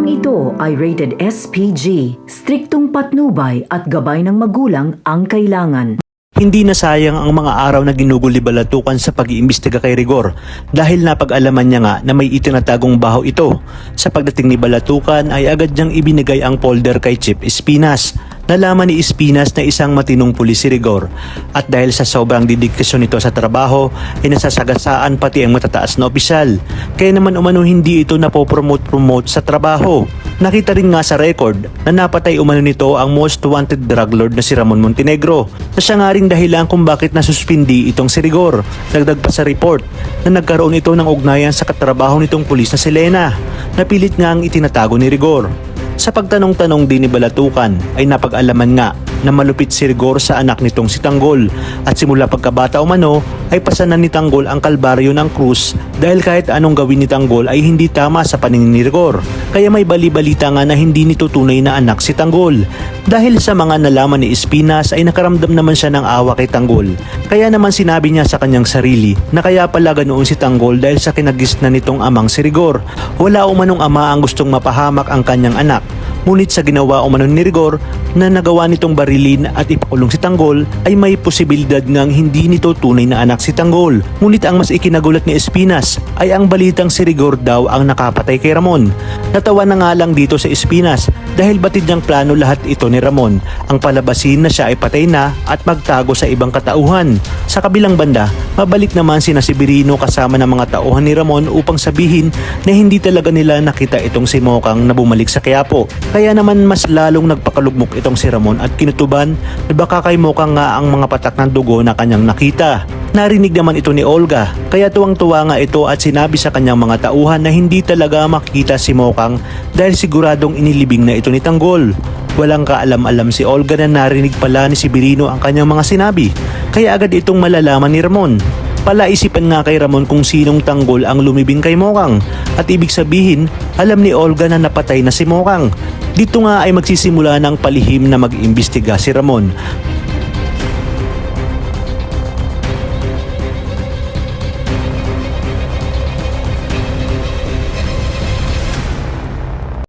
Programang ito ay rated SPG, striktong patnubay at gabay ng magulang ang kailangan. Hindi nasayang ang mga araw na ginugol ni Balatukan sa pag-iimbestiga kay Rigor dahil napag-alaman niya nga na may itinatagong baho ito. Sa pagdating ni Balatukan ay agad niyang ibinigay ang folder kay Chief Espinas. Nalaman ni Espinas na isang matinong pulis si Rigor at dahil sa sobrang dedikasyon nito sa trabaho ay nasasagasaan pati ang matataas na opisyal. Kaya naman umano hindi ito napopromote sa trabaho. Nakita rin nga sa record na napatay umano nito ang most wanted drug lord na si Ramon Montenegro na siya nga ring dahilan kung bakit nasuspindi itong si Rigor. Dagdag pa sa report na nagkaroon ito ng ugnayan sa katrabaho nitong pulis na si Lena na pilit nga ang itinatago ni Rigor. Sa pagtanong-tanong din ni Balatukan ay napag-alaman nga na malupit si Rigor sa anak nitong si Tanggol at simula pagkabata umano ay pasanan ni Tanggol ang kalbaryo ng krus dahil kahit anong gawin ni Tanggol ay hindi tama sa paningin ni Rigor. Kaya may bali-balita nga na hindi nito tunay na anak si Tanggol. Dahil sa mga nalaman ni Espinas ay nakaramdam naman siya ng awa kay Tanggol. Kaya naman sinabi niya sa kanyang sarili na kaya pala ganoon si Tanggol dahil sa kinagisnan nitong amang si Rigor. Wala umanong ama ang gustong mapahamak ang kanyang anak. Ngunit sa ginawa umano ni Rigor na nagawa nitong barilin at ipakulong si Tanggol ay may posibilidad ngang hindi nito tunay na anak si Tanggol. Ngunit ang mas ikinagulat ni Espinas ay ang balitang si Rigor daw ang nakapatay kay Ramon. Natawa na nga lang dito sa Espinas dahil batid niyang plano lahat ito ni Ramon ang palabasin na siya ay patay na at magtago sa ibang katauhan. Sa kabilang banda, mabalik naman sina Severino kasama ng mga tauhan ni Ramon upang sabihin na hindi talaga nila nakita itong si Mokang na bumalik sa Quiapo. Kaya naman mas lalong nagpakalugmok itong si Ramon at kinutuban na baka kay Mokang nga ang mga patak ng dugo na kanyang nakita. Narinig naman ito ni Olga, kaya tuwang-tuwa nga ito at sinabi sa kanyang mga tauhan na hindi talaga makikita si Mokang dahil siguradong inilibing na ito ni Tanggol. Walang kaalam-alam si Olga na narinig pala ni Severino ang kanyang mga sinabi, kaya agad itong malalaman ni Ramon. Palaisipan nga kay Ramon kung sinong Tanggol ang lumibing kay Mokang at ibig sabihin alam ni Olga na napatay na si Mokang. Dito nga ay magsisimula ng palihim na mag-imbestiga si Ramon